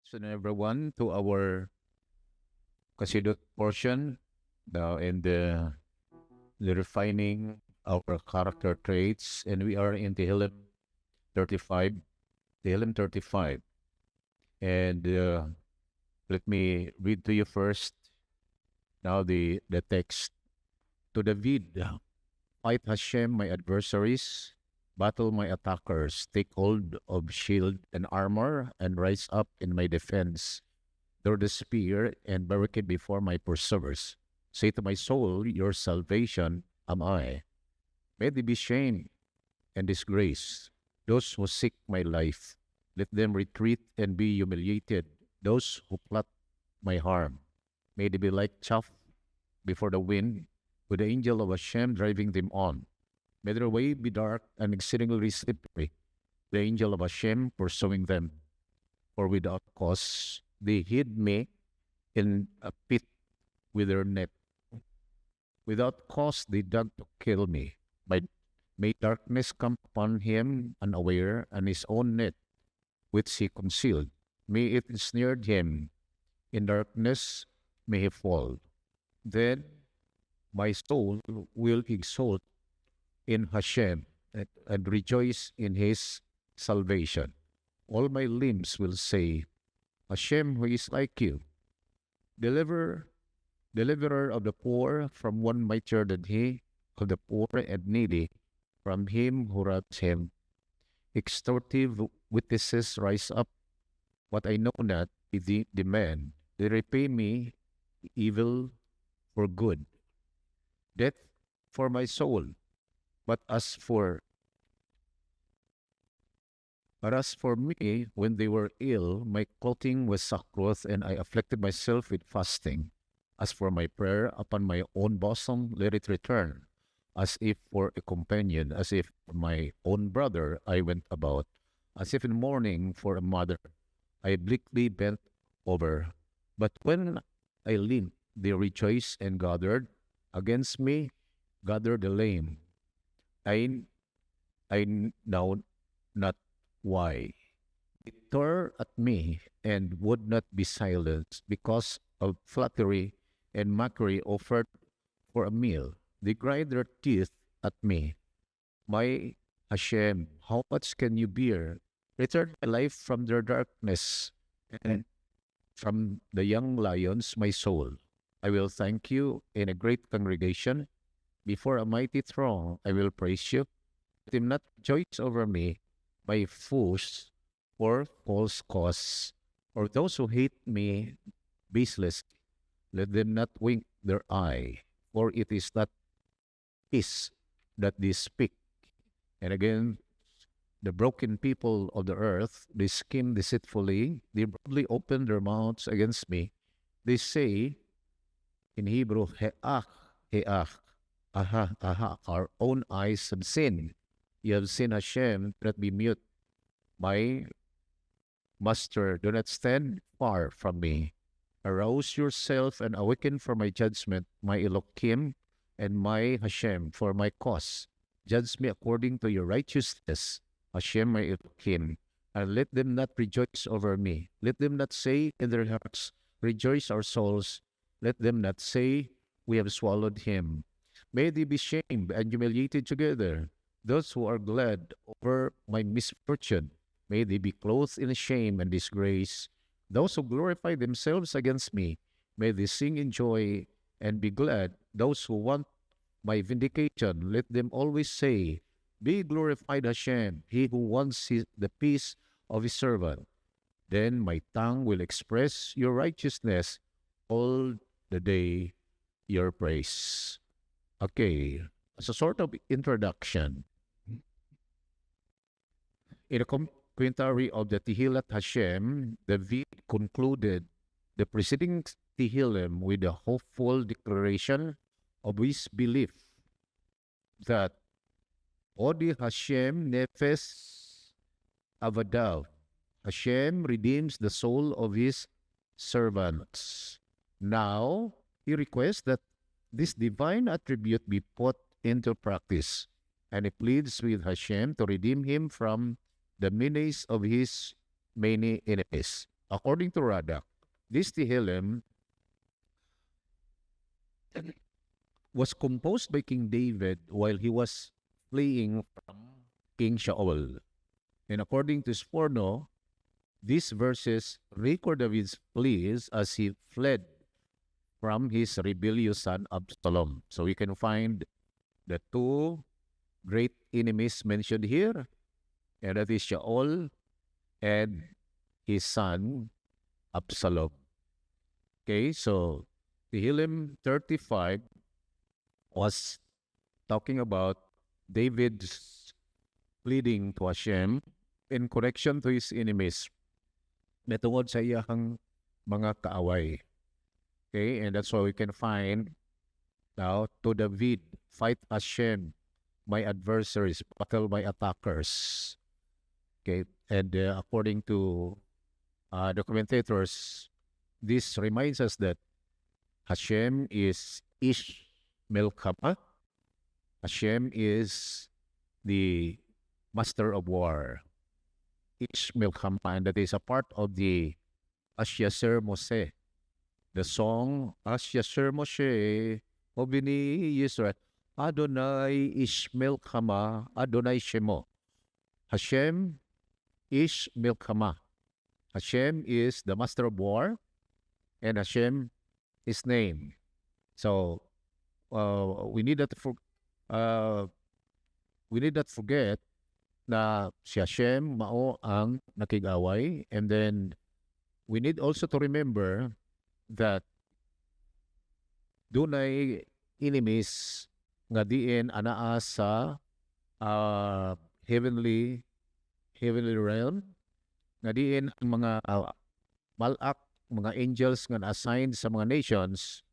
So everyone to our considered portion now in the refining our character traits, and we are in Tehillim 35, Tehillim 35. And let me read to you first now the text. To David, fight Hashem my adversaries, battle my attackers, take hold of shield and armor, and rise up in my defense. Throw the spear and barricade before my pursuers. Say to my soul, your salvation am I. May they be shamed and disgrace those who seek my life. Let them retreat and be humiliated, those who plot my harm. May they be like chaff before the wind, with the angel of Hashem driving them on. May their way be dark and exceedingly slippery, the angel of Hashem pursuing them. For without cause they hid me in a pit with their net. Without cause they dug to kill me. May darkness come upon him unaware, and his own net which he concealed. May it ensnare him. In darkness may he fall. Then my soul will exult in Hashem and rejoice in his salvation. All my limbs will say, Hashem, who is like you, deliverer of the poor from one mightier than he, of the poor and needy, from him who robs him. Extortive witnesses rise up. What I know not, they demand. They repay me evil for good, death for my soul. But as for me, when they were ill, my clothing was sackcloth, and I afflicted myself with fasting. As for my prayer upon my own bosom, let it return, as if for a companion, as if for my own brother I went about, as if in mourning for a mother, I obliquely bent over. But when I leaned, they rejoiced and gathered against me, gathered the lame. I know not why. They tore at me and would not be silenced because of flattery and mockery offered for a meal. They grind their teeth at me. My Hashem, how much can you bear? Return my life from their darkness, and from the young lions my soul. I will thank you in a great congregation. Before a mighty throng I will praise you. Let him not rejoice over me, my foes, for false cause, or those who hate me baseless. Let them not wink their eye, for it is not peace that they speak. And again, the broken people of the earth, they scheme deceitfully, they broadly open their mouths against me. They say, in Hebrew, He'ach, He'ach, aha, aha, our own eyes have sinned. You have seen Hashem, do not be mute. My Master, do not stand far from me. Arouse yourself and awaken for my judgment, my Elohim and my Hashem, for my cause. Judge me according to your righteousness, Hashem, my Elohim, and let them not rejoice over me. Let them not say in their hearts, rejoice our souls. Let them not say, we have swallowed him. May they be shamed and humiliated together. Those who are glad over my misfortune, may they be clothed in shame and disgrace. Those who glorify themselves against me, may they sing in joy and be glad. Those who want my vindication, let them always say, be glorified Hashem, he who wants the peace of his servant. Then my tongue will express your righteousness all the day, your praise. Okay, as a sort of introduction, in a commentary of the Tehillat Hashem, David concluded the preceding Tehillim with a hopeful declaration of his belief that Odi Hashem nefes avadav, Hashem redeems the soul of his servants. Now, he requests that this divine attribute be put into practice. and he pleads with Hashem to redeem him from the menace of his many enemies. According to Radak, this Tehillim was composed by King David while he was fleeing from King Shaul. And according to Sforno, these verses record David's pleas as he fled from his rebellious son Absalom. So we can find the two great enemies mentioned here, and that is Shaul and his son Absalom. Okay, so Tehillim 35 was talking about David's pleading to Hashem in correction to his enemies metungod sa iyang mga kaaway. Okay, and that's why we can find now to David, fight Hashem, my adversaries, battle my attackers. Okay, and according to the commentators, this reminds us that Hashem is Ish Melchama. Hashem is the master of war. Ish Melchama, and that is a part of the Asyaser Moshe. The song Asyaser Moshe, Obini Yisrael, Adonai Ish Melchama, Adonai Shemo. Hashem Ish Melchama. Hashem is the master of war, and Hashem is name. So we need not forget na si Hashem mao ang nakig-away, and then we need also to remember that dunay enemies nga diin anaa sa heavenly realm, nga diin ang mga malak, mga angels nga assigned sa mga nations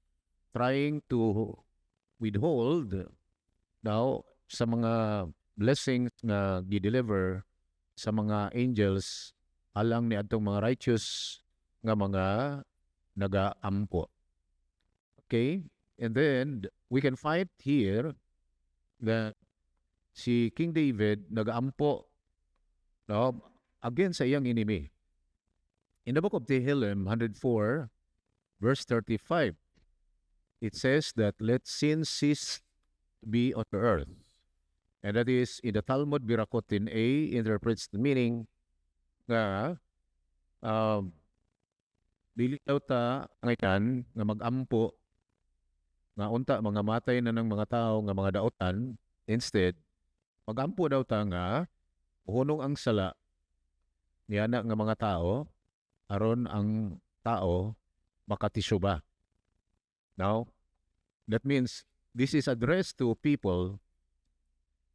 trying to withhold now sa mga blessings nga gi-deliver sa mga angels alang ni adtong mga righteous nga mga nagaampo. Okay? And then we can find here that si King David nagaampo no, against sa iyang enemy. In the book of Tehillim 104 verse 35, it says that let sin cease to be on the earth. And that is, in the Talmud, Birakotin A interprets the meaning nga dili daw ta ngayon nga mag-ampo nga unta mga matay na ng mga tao nga mga daotan. Instead, mag-ampo daw ta nga hunong ang sala niya na nga mga tao aron ang tao makatisuba. Now, that means this is addressed to people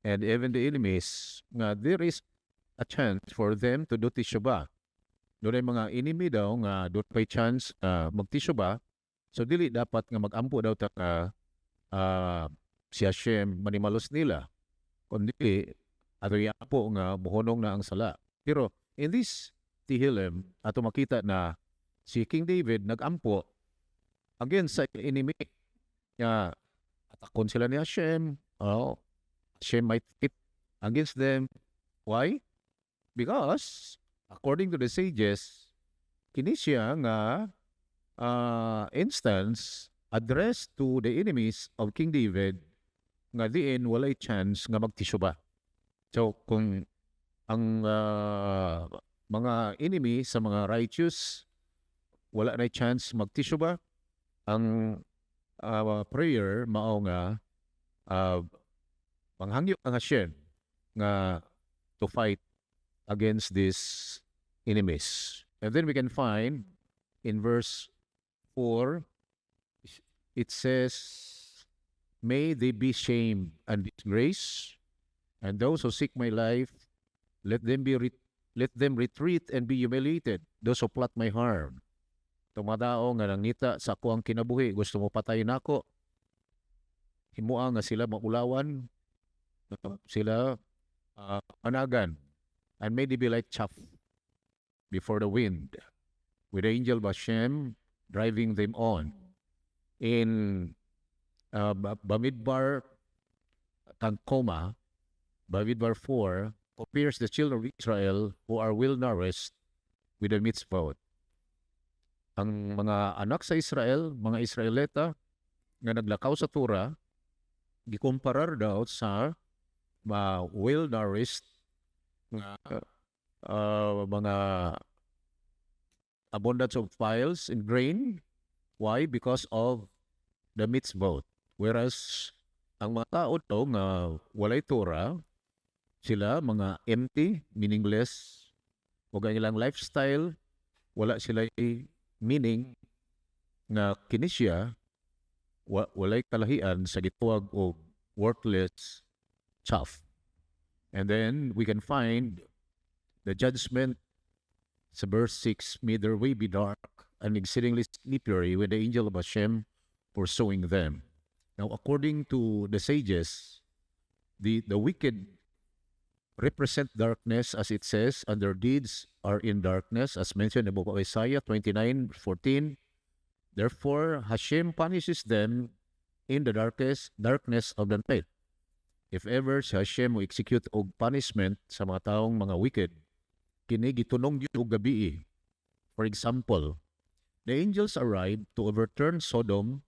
and even the enemies nga there is a chance for them to do tisuba. Doon ay mga enemy daw nga doon pa'y chance magtisuba. So dili dapat nga mag-ampo daw ta si Hashem manimalos nila. Kundi ato po nga muhunong na ang sala. Pero in this Tehillim, ato makita na si King David nag-ampo against sa enemy. Atakon sila ni Hashem. Hashem might fight against them. Why? Because, according to the sages, kini siya nga instance addressed to the enemies of King David nga diin walay chance nga magtisuba. So, kung ang mga enemy sa mga righteous wala na chance magtisuba, ang prayer mao nga manghangyo ang Hashem nga to fight against these enemies. And then we can find in verse 4, it says, may they be shamed and disgraced, and those who seek my life, let them retreat and be humiliated, those who plot my harm. Tumadao nga nangita sa ako ang kinabuhi, gusto mo patayin ako, himua nga sila maulawan, sila anagan, and may they be like chaff before the wind, with the angel of Hashem driving them on. In Bamidbar, Tankoma, Bamidbar 4 compares the children of Israel who are well nourished with the mitzvot. Ang mga anak sa Israel, mga Israelita, nga naglakaw sa Torah, gikumparar daw sa well-nourished nga mga abundance of files in grain. Why? Because of the mitzvot. Whereas, ang mga tao to nga walay Torah, sila mga empty, meaningless, o ilang lifestyle, wala sila meaning nga kinisya, walay kalahian sa gituwag o worthless chaff. And then we can find the judgment sa verse 6, may their way be dark and exceedingly slippery with the angel of Hashem pursuing them. Now, according to the sages, the wicked represent darkness, as it says, and their deeds are in darkness, as mentioned in the book of Isaiah 29:14. Therefore, Hashem punishes them in the darkness of the night. If ever si Hashem will execute og punishment sa mga taong mga wicked, kini gitunong yun og gabi. For example, the angels arrived to overturn Sodom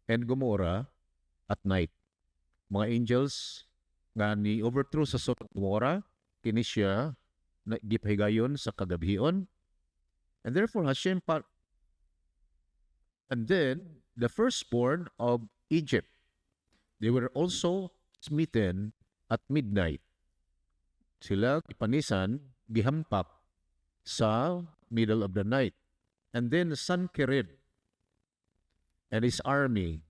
and Gomorrah at night. Mga angels nga ni overthrow sa Sodom and Gomorrah, kini siya na gipahigayon sa kagabion. And therefore Hashem and then the firstborn of Egypt, they were also smitten at midnight. Sila ipanisan, gihampak sa middle of the night. And then Sankerib and his army,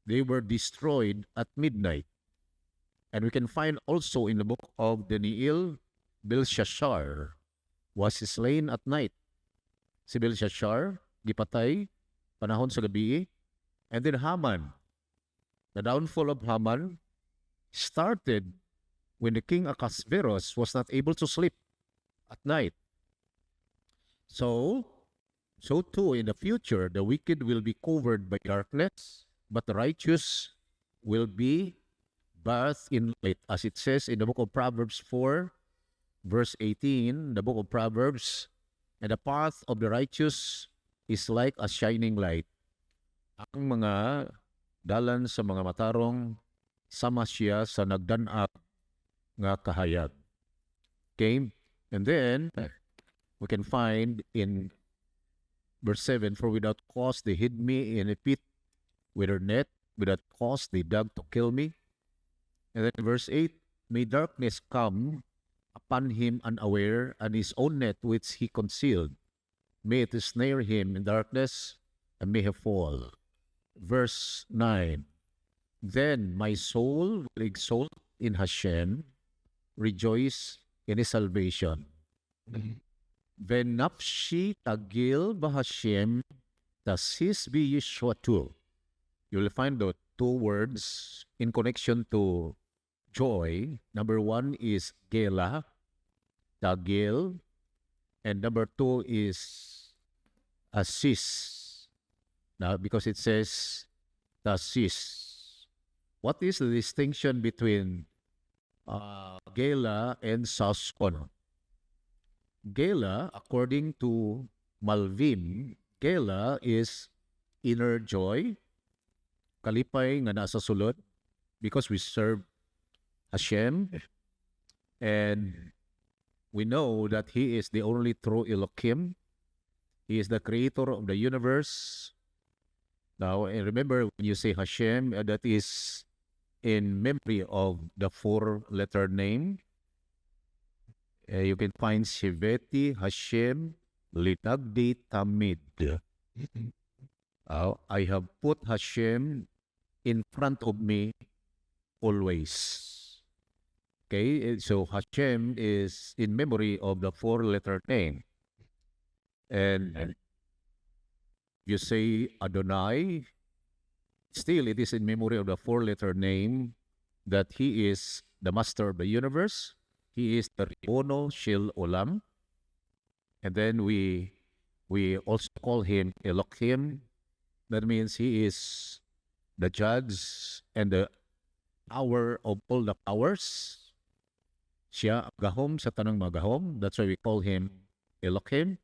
they were destroyed at midnight. And we can find also in the book of Daniel, Belshazzar was slain at night. Si Belshazzar, gipatay, panahon sa gabi. And then Haman, the downfall of Haman started when the king Ahasuerus was not able to sleep at night. So too in the future, the wicked will be covered by darkness, but the righteous will be bathed in light. As it says in the book of Proverbs 4, verse 18, the book of Proverbs, and the path of the righteous is like a shining light. Ang mga dalan sa mga matarong, sama siya sa nagdanap nga kahayag. Okay? And then, we can find in verse 7, for without cause they hid me in a pit with their net, without cause they dug to kill me. And then verse 8, may darkness come upon him unaware, and his own net which he concealed, may it snare him in darkness, and may he fall. Verse 9, then my soul will exult in Hashem, rejoice in his salvation. Ven nafshi tagil bahashem tasis bi Yeshua. You will find the two words in connection to joy. Number one is gela, tagil, and number two is asis. Now, because it says tasis. What is the distinction between gela and saskon? Gela, according to Malvin, gela is inner joy, kalipay nga nasa sulod, because we serve Hashem, and we know that He is the only true Elohim. He is the creator of the universe. Now, and remember, when you say Hashem, that is in memory of the four-letter name. You can find Shiveti Hashem Litagdi Tamid. I have put Hashem in front of me always. Okay, so Hashem is in memory of the four-letter name. And you say Adonai, still it is in memory of the four-letter name that He is the master of the universe. He is the Ribono Shel Olam. And then we also call Him Elohim. That means He is the judge and the power of all the powers. Siya ang gahom sa tanang mga gahom. That's why we call him Elohim.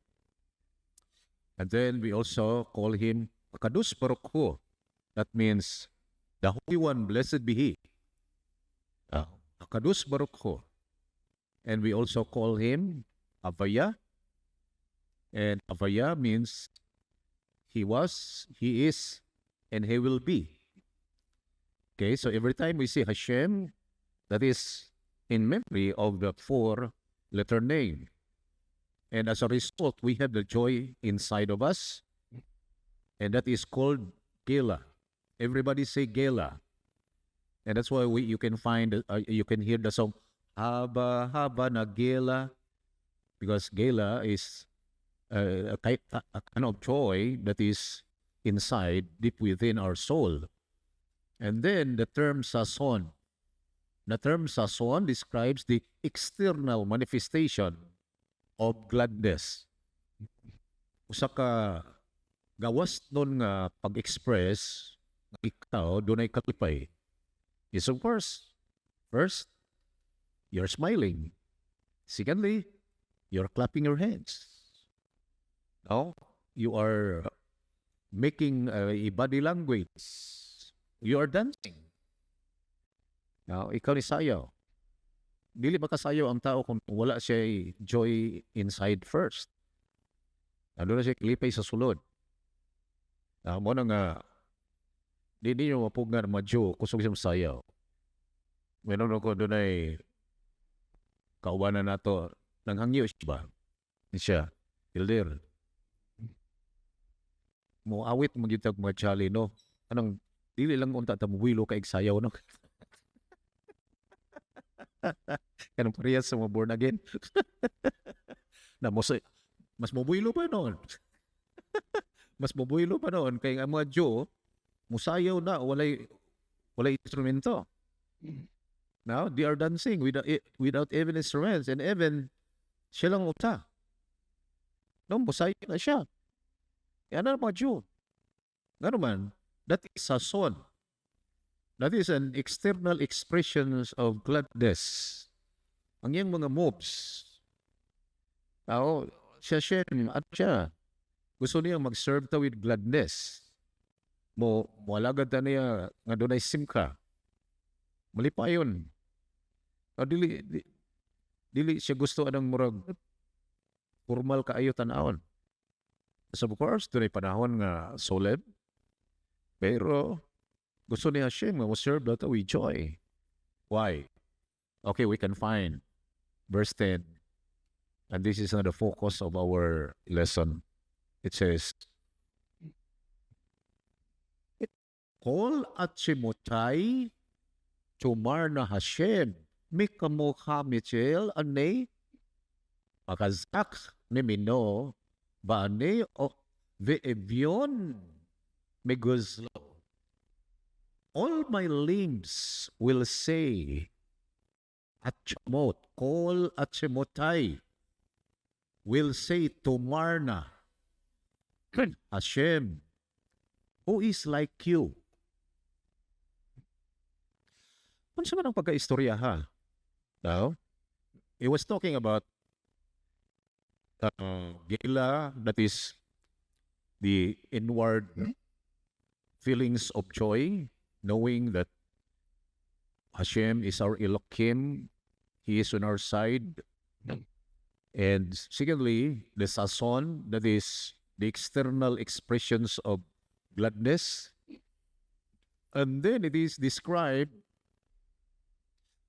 And then we also call him Kadosh Baruch Hu. That means the Holy One, blessed be He. Kadosh Baruch Hu. And we also call him Avaya. And Avaya means He was, He is, and He will be. Okay, so every time we say Hashem, that is in memory of the 4-letter name. And as a result, we have the joy inside of us, and that is called Gela. Everybody say Gela. And that's why you can find, you can hear the song, Haba, Haba na Gela, because Gela is a kind of joy that is inside, deep within our soul. And then the term Sason. The term Sason describes the external manifestation of gladness. Usa ka gawas nun nga pag-express nga ikaw dunay kalipay. Yes, of course. First, you're smiling. Secondly, you're clapping your hands. Now, you are making a body language. You are dancing. Now, ikaw ni sayaw. Dili makasayaw ang tao kung wala siya joy inside first. Ano na siya kilipay sa sulod. Mo na nga, di nyo mapugngan madyo kusog siya sayaw. Meron ako doon ay kaubanan nato, nanghangyo siya ba? Siya, Hilder. Mo awit magitag mga chali, no? Anong, dili lang unta tamuwilo ka igsayaw, no? Kanang parehas sa mga born again. Na mas mabuilo pa noon. Mas mabuilo pa noon kay ang mga Diyo musayaw na walay instrumento. Now they are dancing without even instruments, and even siya lang uta. No, musayaw na siya. Yan ang mga Diyo. Nga naman, that is sason. That is an external expression of gladness. Ang iyang mga moves. Now, siya, ano siya? Gusto niya mag-serve ta with gladness. Walagad na niya nga doon ay simka. Malipayon. Dili siya gusto anang murag formal kaayo tanawon. So of course, doon ay panahon nga solemn. Pero gusto ni Hashem nga serve that with joy. Why? Okay, we can find verse 10. And this is not the focus of our lesson. It says, Kol atzimutai tumar na Hashem mikamukha Michel anay makazak ni Mino ba anay o ve'evyon meguzlo. All my limbs will say, Atchimot, Kol Atchimotai, will say to Marna, Hashem, who is like you? Ano sa man ang pagka-istorya, ha? Now, he was talking about Gela, that is the inward feelings of joy, knowing that Hashem is our Elohim, He is on our side. And secondly, the Sason, that is the external expressions of gladness. And then it is described,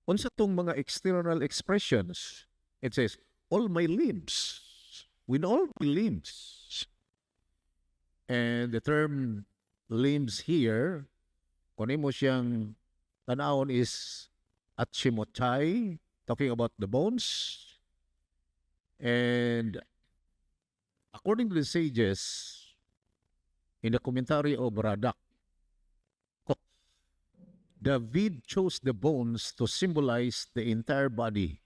unsa tong mga external expressions. It says, all my limbs, with all my limbs. And the term limbs here, kung mo siyang tanawon is atchimotai, talking about the bones. And according to the sages, in the commentary of Radak, David chose the bones to symbolize the entire body.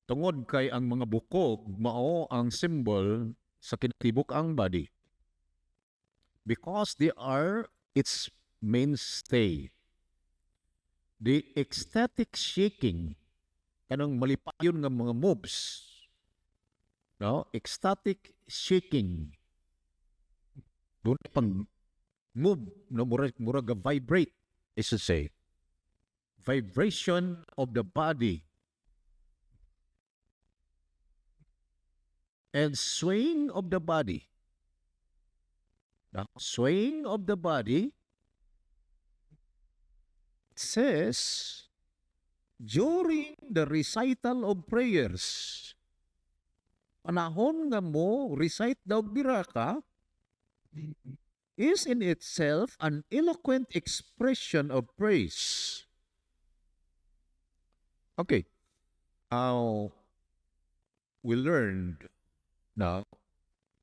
Tungod kay ang mga bukog mao ang symbol sa kinatibuk ang body. Because they are its mainstay. The ecstatic shaking, kanang malipayon nga mga moves. No? Ecstatic shaking. Doon pang move, no? Murag vibrate, is to say. Vibration of the body and swaying of the body. Now, swaying of the body, it says, during the recital of prayers, panahon nga mo, recite daw biraka, is in itself an eloquent expression of praise. Okay. We learned now,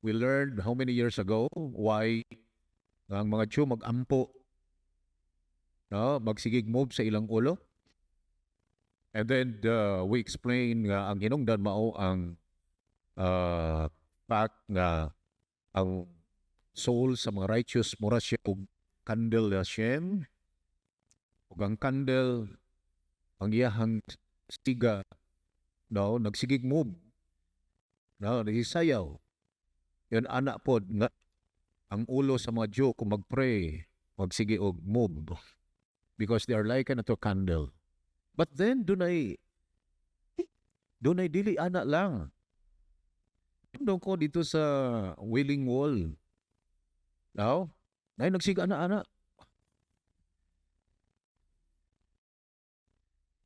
we learned how many years ago why ang mga Diyo mag-ampo, no? Magsigig move sa ilang ulo. And then we explain nga ang hinungdan mao ang fact nga ang soul sa mga righteous mura siya og candle na Shem, ug ang candle ang iyahang stiga, no, nagsigig move, no, nagsayaw. Yan anak pod nga ang ulo sa mga Diyo kung magpray, magsige og move, because they are likened unto candle. But then dunay dili anak lang. Doon ko dito sa Wailing Wall. Now, nay nagsiga anak-anak.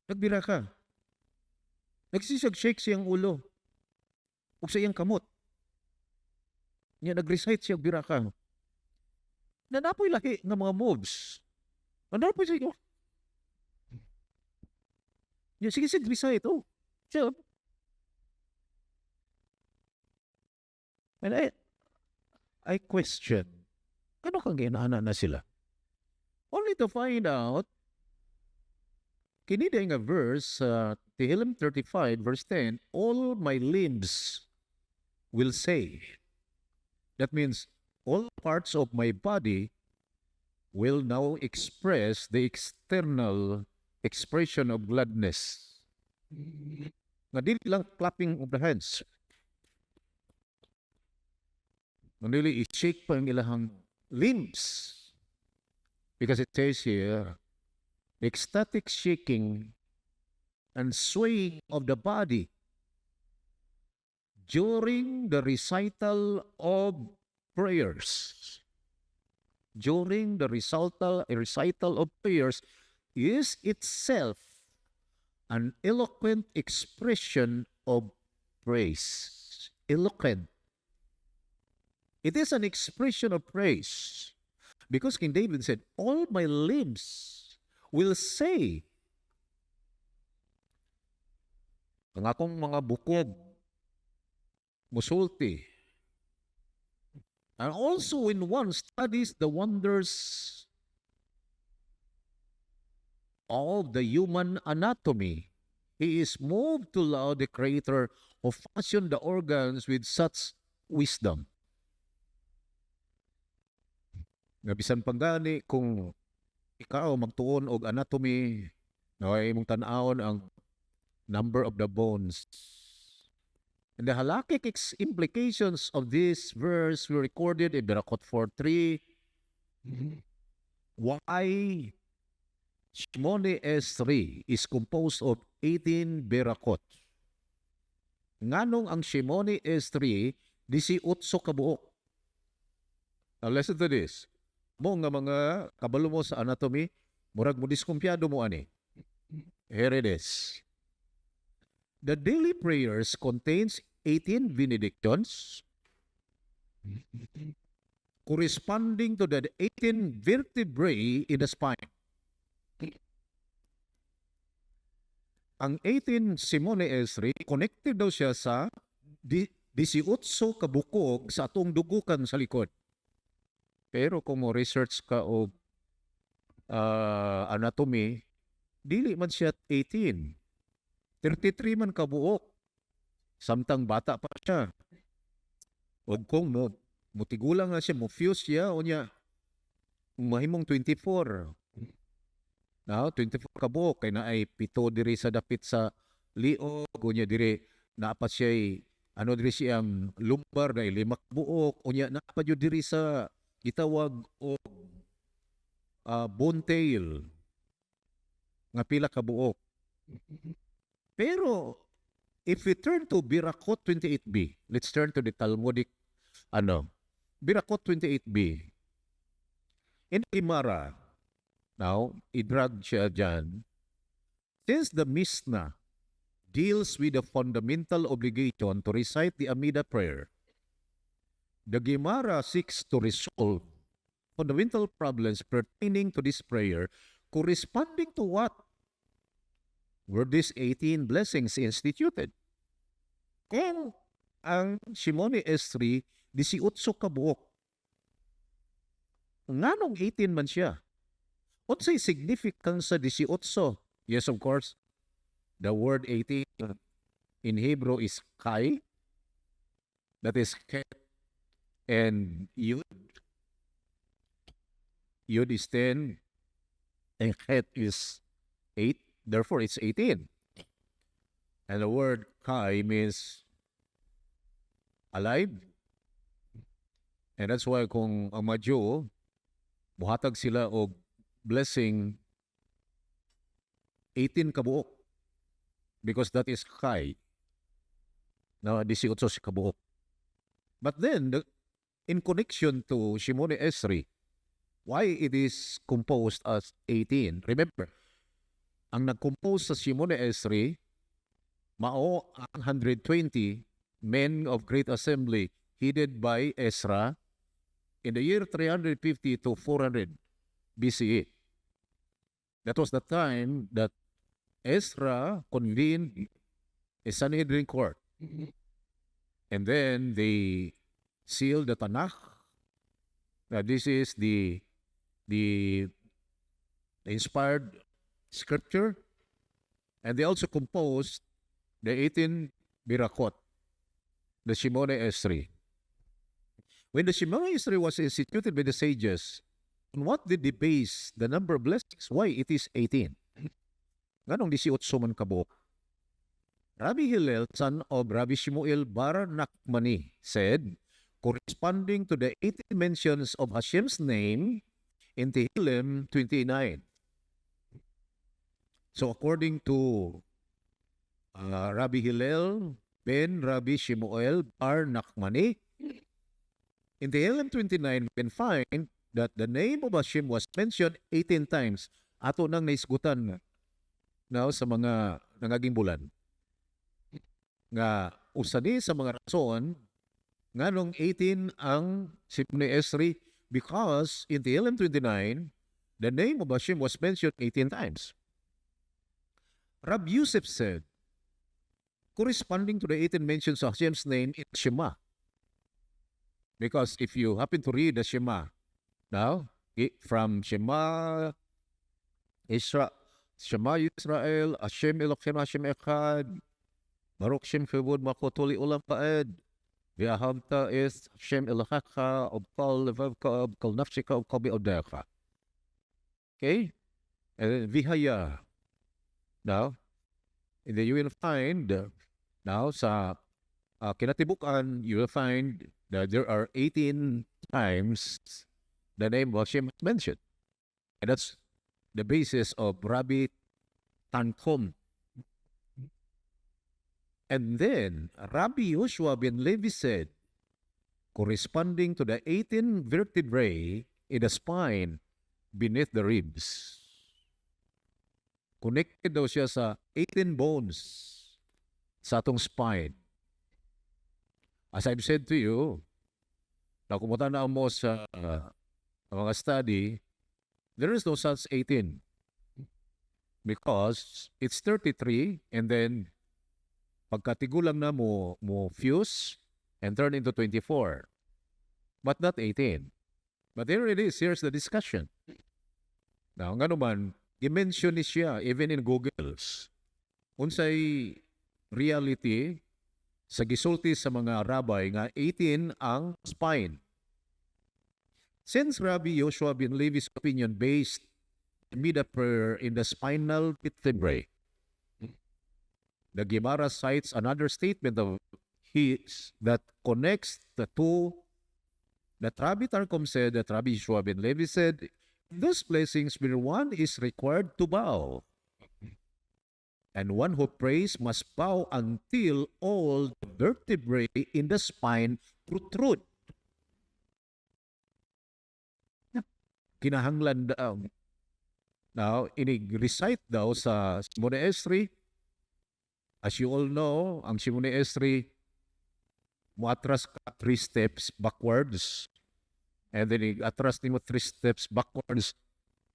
Nagbira ka. Nagsisag-shake siyang ulo. Ug sa iyang kamot. Niya nag-recite siya bira ka. Nanapoy laki ng mga moves. Nanapoy siya. Niya, sige, recite. Oh. Siya. And I question, kano kang ginaanan na sila? Only to find out, kinida nga verse, Tehillim 35, verse 10, all my limbs will say. That means all parts of my body will now express the external expression of gladness. Nga dili lang clapping of the hands. Nandili i-shake pa ang ilahang limbs. Because it says here, ecstatic shaking and swaying of the body during the recital of prayers. During the recital of prayers is itself an eloquent expression of praise. Eloquent. It is an expression of praise. Because King David said, all my limbs will say, ang akong mga bukog, musulti. And also when one studies the wonders of the human anatomy, he is moved to laud the Creator who fashioned the organs with such wisdom. Nga bisan panggani kung ikaw magtuon og anatomy, no, ay mong tan-awon ang number of the bones. And the halakhic implications of this verse were recorded in Berakot 4:3. Why Shimone S3 is composed of 18 Berakot. Nganong ang Shimone S3 18 ka buok. Now listen to this. Mo nga mga kabalo mo sa anatomy, murag mo diskumpiyado mo ani. Here it is. The daily prayers contains 18 benedictions corresponding to the 18 vertebrae in the spine. Ang 18 Simone Esri, connected daw siya sa 18 kabukog sa atong dugukan sa likod. Pero kung mo research ka o anatomy, dili man siya 18. 33 man kabuok. Samtang bata pa siya. O kung mutigulang na siya, mo-fuse siya, o niya, mahimong 24. Now, 24 ka buok, kay na ay pito diri sa dapit sa liog, unya diri, naapat siya'y, diri siyang lumbar na lima ka buok, unya naapat yun diri sa gitawag o bone tail, nga pila ka buok. Pero, if we turn to Birakot 28b, let's turn to the Talmudic, Birakot 28b. In Imara, now, idrag siya dyan, since the Mishnah deals with the fundamental obligation to recite the Amida prayer, the Gemara seeks to resolve fundamental problems pertaining to this prayer corresponding to what were these 18 blessings instituted. Kung ang Shimoni Esri, 18 ka buok, nganong 18 man siya? Unsay significance sa 18? Yes, of course, the word 18 in Hebrew is kai, that is ket, and yud. Yud is 10, and ket is 8, therefore it's 18. And the word kai means alive. And that's why kung ang Madyo, buhatag sila og blessing 18 kabuok, because that is kai. Na 18 si kabuok. But then, in connection to Shimoni Esri, why it is composed as 18? Remember, ang nag-compose sa Shimoni Esri, mao ang 120 men of Great Assembly headed by Ezra in the year 350 to 400 BCE. That was the time that Ezra convened a Sanhedrin court. And then they sealed the Tanakh. Now this is the inspired scripture. And they also composed the 18 Birakot, the Shimoni Esri. When the Shimoni Esri was instituted by the sages, on what did they base the number of blessings? Why it is 18? Ganong 18 man kabuok. Rabbi Hillel, son of Rabbi Shmuel Bar Nachmani, said, corresponding to the 18 mentions of Hashem's name in Tehillim 29. So according to Rabbi Hillel ben Rabbi Shmuel Bar Nachmani, in Tehillim 29, we can find that the name of Hashem was mentioned 18 times. Ato nang naisgutan now sa mga nangaging bulan. Nga usani sa mga rason nganong 18 ang Shimoni Esri, because in Tehillim 29, the name of Hashem was mentioned 18 times. Rab Yosef said, corresponding to the 18 mentions of Hashem's name in Shema. Because if you happen to read the Shema, now, from Shema Israel, Hashem Elokim Hashem Echad, Baruch Shem Kavod Makotuli Ulam Pa'ed, V'ahavta es Hashem Elohecha, Obkal Levavka, Obkal Nafshika, Obkal Bi'odecha. Okay? And Vihaya. Now, and then you will find, now sa Kinatibukan, you will find that there are 18 times the name of Hashem mentioned. And that's the basis of Rabbi Tanchum. And then Rabbi Yoshua ben Levi said, corresponding to the 18 vertebrae in the spine beneath the ribs. Connected daw siya sa 18 bones sa atong spine. As I've said to you, na kumuta na mo sa mga study, there is no such 18. Because it's 33 and then pagkatigulang na mo fuse and turn into 24. But not 18. But here it is. Here's the discussion. Now, nga naman, i-mention ni siya even in Google's. Unsay reality sa gisulti sa mga rabbi nga 18 ang spine. Since Rabbi Yoshua bin Levi's opinion based Amida prayer in the spinal vertebrae. The Gemara cites another statement of his that connects the two, that Rabbi Targum said, that Rabbi Yeshua ben Levi said, those blessings where one is required to bow. And one who prays must bow until all the vertebrae in the spine protrude. Kinahanglan daw. Now, inig-recite daw sa Shimone Esri. As you all know, ang Shimone Esri, muatras ka 3 steps backwards. And then atras nimo 3 steps backwards.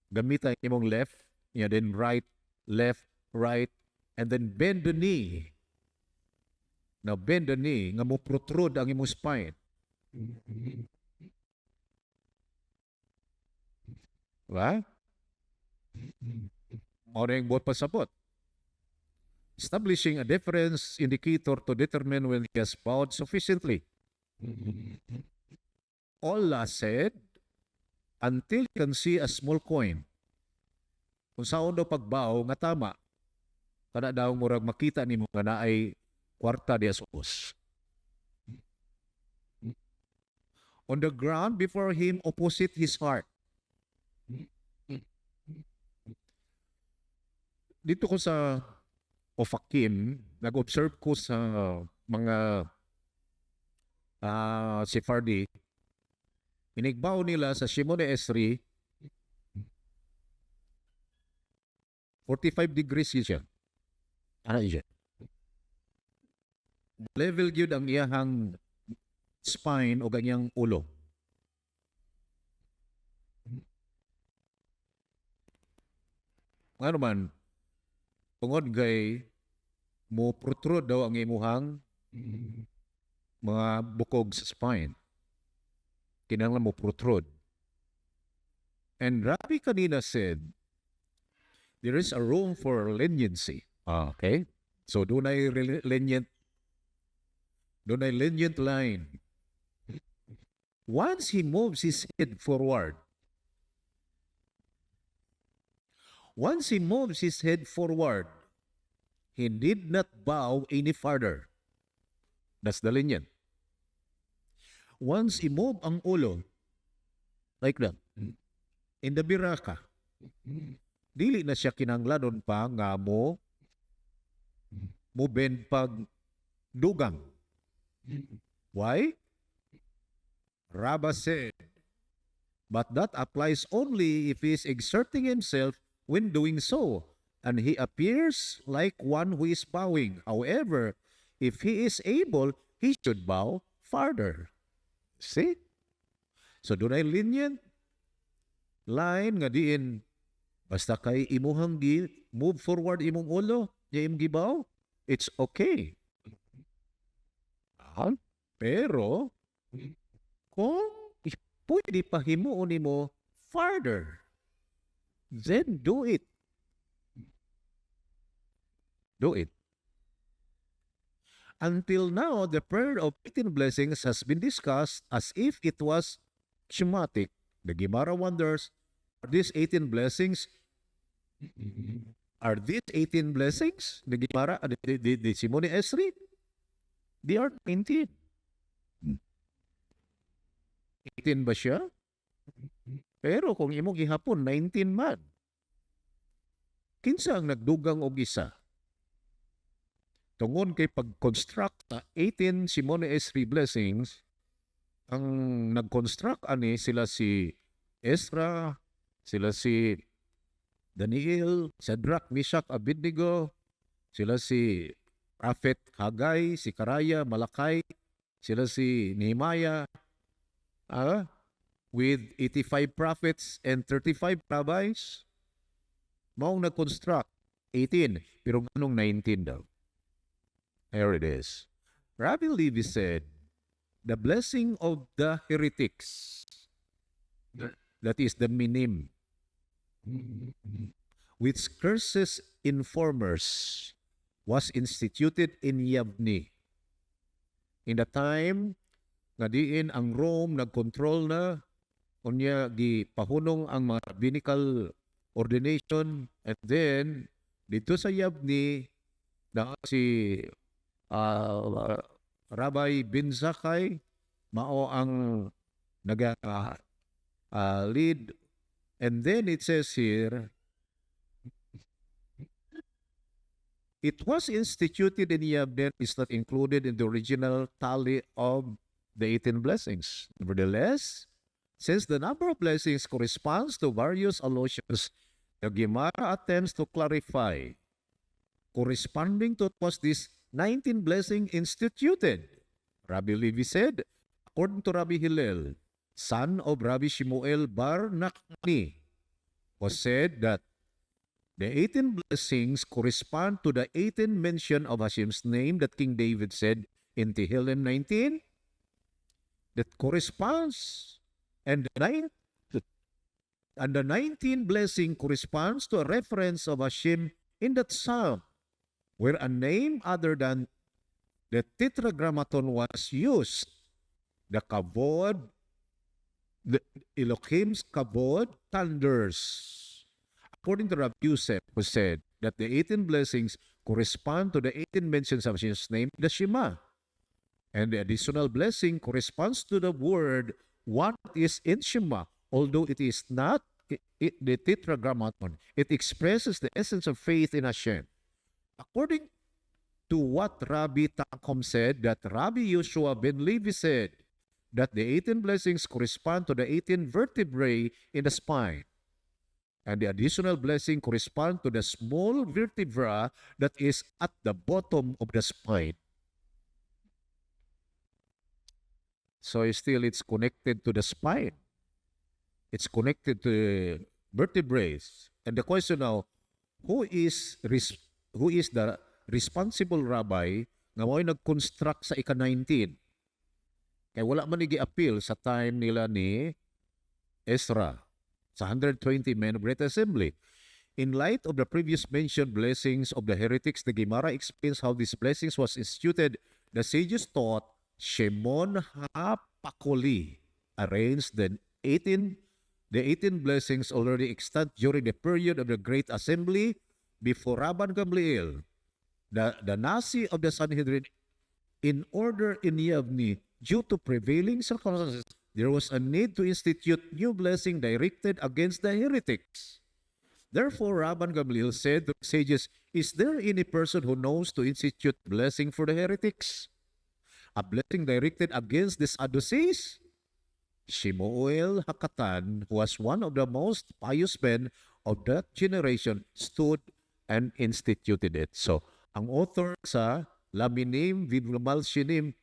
Gamitan imong left, then right, left, right, and then bend the knee. Now, bend the knee, nga mo protrude ang imong spine. Diba? Mao na yung buot pasabot. Establishing a difference indicator to determine when he has bowed sufficiently. Allah said, until you can see a small coin. Kung saan daw pagbaw, nga tama, kada daw murag makita ni mo nga naay kwarta di asos. On the ground before him, opposite his heart. Dito ko sa Ofakim, nag-observe ko sa mga Sephardi, inigbaw nila sa Shimone Esri, 45 degrees siya. Ano siya? Level yun ang iyahang spine o ganyang ulo. Ano man, tungod gay mo protrude daw ang imuhang mga bukog sa spine. Kinahanglan mo protrude. And Rabbi kanina said, there is a room for leniency. Okay? So doon ay lenient line. Once he moves his head forward, he did not bow any farther. That's the lenient. Once he moved ang ulo, like that, in the biraka, dili na siya kinanglanon pa nga mo bend pag dugang. Why? Rabba said, but that applies only if he is exerting himself when doing so, and he appears like one who is bowing. However, if he is able, he should bow farther. See? So doon ay lenient line nga diin basta kay imuhang move forward imong ulo, ya imong gibaw, it's okay. Pero kung pwede pa himuon nimo farther, then do it. Do it. Until now, the prayer of 18 blessings has been discussed as if it was schematic. The Gemara wonders, are these 18 blessings? Are these 18 blessings? The Gemara, the Shimone Esri? They are 19. 18 ba siya? Pero kung imong gihapon, 19 man. Kinsa ang nagdugang og isa? Tungon kay pag-construct na 18 Shimone Esri blessings, ang nag-construct ani sila si Ezra, sila si Daniel, Shadrach, Meshach, Abednego, sila si Prophet Haggai, si Karaya, Malakay, sila si Nehemiah, with 85 prophets and 35 rabbis. Maong nag-construct 18, pero ganong 19 daw. Here it is. Rabbi Levi said, the blessing of the heretics, that is the minim, which curses informers, was instituted in Yavni. In the time nga diin ang Rome nagkontrol na, unya gipahunong ang mga rabbinical ordination, and then dito sa Yabni na si ah, Rabbi Bin Zakkai mao ang lead. And then it says here, it was instituted in Yabne, is not included in the original tally of the 18 blessings. Nevertheless, since the number of blessings corresponds to various allocations, the Gemara attempts to clarify corresponding to what was this 19 blessing instituted. Rabbi Levi said, according to Rabbi Hillel, son of Rabbi Shemuel bar Nachmani, was said that the 18 blessings correspond to the 18 mention of Hashem's name that King David said in Tehillim 19. That corresponds, and the 19 blessing corresponds to a reference of Hashem in that psalm, where a name other than the tetragrammaton was used. The kavod, the Elohim's kavod thunders. According to Rabbi Yosef, who said that the 18 blessings correspond to the 18 mentions of Hashem's name, the Shema. And the additional blessing corresponds to the word what is in Shema, although it is not the tetragrammaton. It expresses the essence of faith in Hashem. According to what Rabbi Tanchum said, that Rabbi Yoshua ben Levi said that the 18 blessings correspond to the 18 vertebrae in the spine. And the additional blessing correspond to the small vertebra that is at the bottom of the spine. So still it's connected to the spine. It's connected to the vertebrae. And the question now, who is the responsible rabbi nga mo'y nag-construct sa ika-19? Kaya wala man nag-i-appeal sa time nila ni Ezra sa 120 men of Great Assembly. In light of the previous mentioned blessings of the heretics, the Gemara explains how these blessings was instituted. The sages taught Shemon HaPakoli arranged the 18 blessings already extant during the period of the Great Assembly before Rabban Gamliel, the Nasi of the Sanhedrin, in order in Yavni. Due to prevailing circumstances, there was a need to institute new blessing directed against the heretics. Therefore, Rabban Gamliel said to the sages, is there any person who knows to institute blessing for the heretics? A blessing directed against the Sadducees? Shemuel Hakatan, who was one of the most pious men of that generation, stood and instituted it. So, ang author sa Laminim Vidlamal Shinim,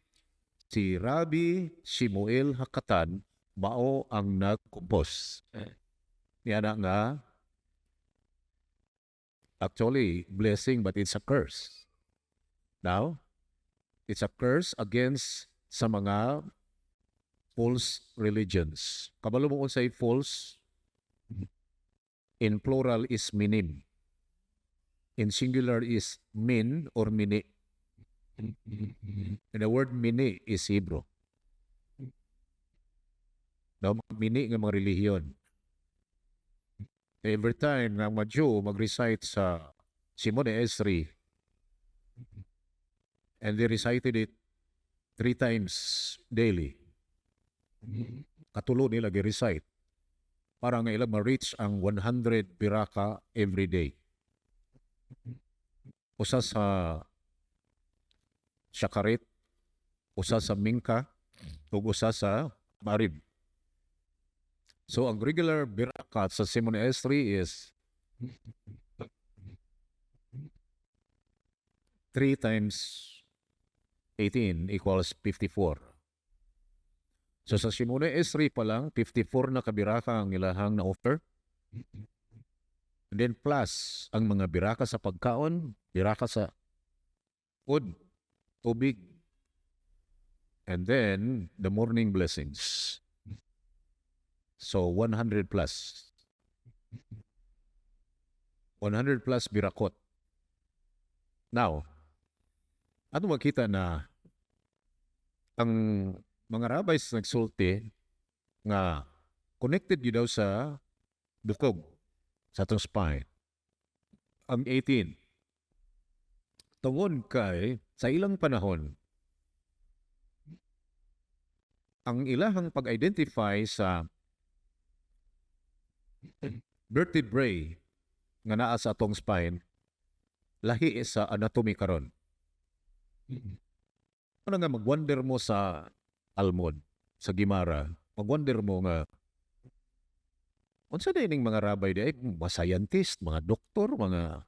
si Rabbi Shemuel Hakatan, mao ang nagkumpos. Yan nga, actually, blessing, but it's a curse. Now, it's a curse against sa mga false religions. Kabalo mo kung say false, in plural is minim. In singular is min or mini. And the word mini is Hebrew. Now, mini ng mga relihiyon. Every time ng mga Jew mag-recite sa Simon e Esri, and they recited it 3 times daily. Katulo nila gi-recite para nga ilang ma-reach ang 100 biraka every day. Usa sa Shakarit, usa sa Minka, ug usa sa Marib. So ang regular biraka sa Simon S3 is 3 times 18 equals 54. So sa Simon S3 pa lang, 54 na kabiraka ang ilahang na-offer. And then plus ang mga biraka sa pagkaon, biraka sa food, tubig, and then the morning blessings. So 100 plus. 100 plus birakot. Now, ano makita na ang mga rabbis nagsulti nga connected yun daw sa dukog sa atong spine. Ang 18. Tungod kay sa ilang panahon, ang ilahang pag-identify sa vertebrae nga naa sa atong spine lahi sa anatomy karon. Ano nga mag-wonder mo sa Talmud, sa Gemara, mag-wonder mo nga unsa dining mga rabay di ay mga scientist, mga doktor, mga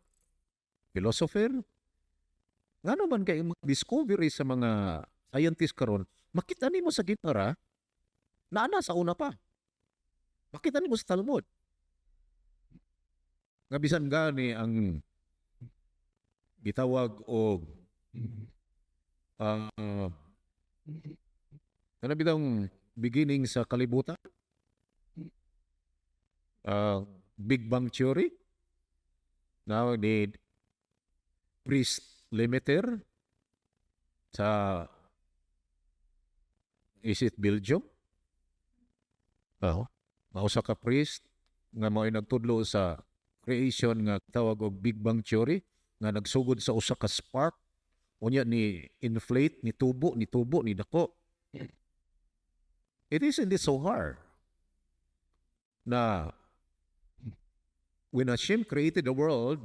philosopher. Ngano man kay mga discovery sa mga scientist karon, makita nimo sa Gemara naa sa una pa. Makita nimo sa Talmud. Nga bisan gani ang gitawag og ano bitong beginning sa kalibutan? Big Bang Theory? Now, the priest limiter sa is it Belgium? Mausa ka priest nga mao'y nagtudlo sa creation nga tawag og Big Bang Theory nga nagsugod sa usa ka spark unya ni inflate ni tubo ni dako. It isn't it so hard na when Hashem created the world,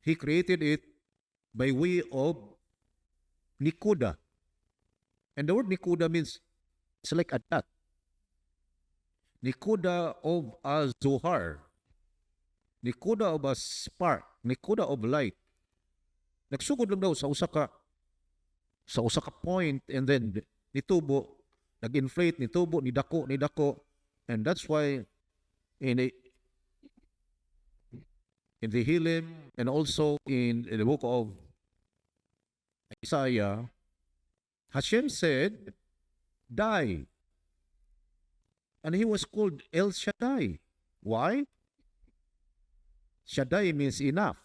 He created it by way of nikuda. And the word nikuda means it's like a dot. Nikuda of a zohar. Nikuda of a spark. Nikuda of light. Nagsugod lang daw sa usa ka point and then nitubo, nag-inflate, nitubo, ni dako. And that's why in the Tehillim and also in the book of Isaiah, Hashem said, die. And he was called El Shaddai. Why? Shaddai means enough.